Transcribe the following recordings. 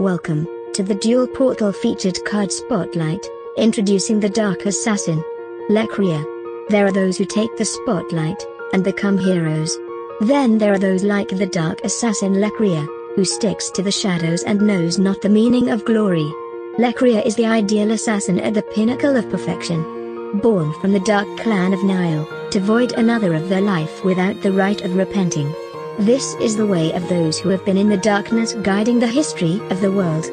Welcome to the Duel Portal featured card spotlight, introducing the Dark Assassin, Lecria. There are those who take the spotlight and become heroes. Then there are those like the Dark Assassin Lecria, who sticks to the shadows and knows not the meaning of glory. Lecria is the ideal assassin at the pinnacle of perfection. Born from the Dark Clan of Nile, to void another of their life without the right of repenting. This is the way of those who have been in the darkness guiding the history of the world.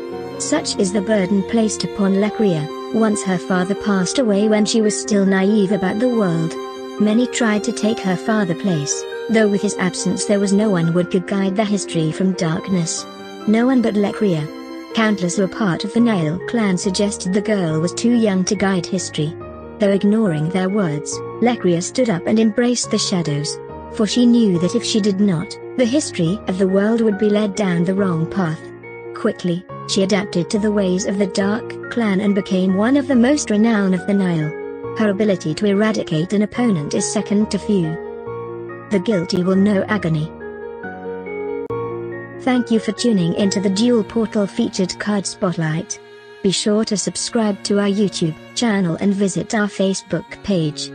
Such is the burden placed upon Lecria. Once her father passed away when she was still naive about the world. Many tried to take her father's place, though with his absence there was no one who could guide the history from darkness. No one but Lecria. Countless were part of the Nile clan suggested the girl was too young to guide history. Though ignoring their words, Lecria stood up and embraced the shadows. For she knew that if she did not, the history of the world would be led down the wrong path. Quickly, she adapted to the ways of the Dark Clan and became one of the most renowned of the Nile. Her ability to eradicate an opponent is second to few. The guilty will know agony. Thank you for tuning into the Duel Portal featured card spotlight. Be sure to subscribe to our YouTube channel and visit our Facebook page.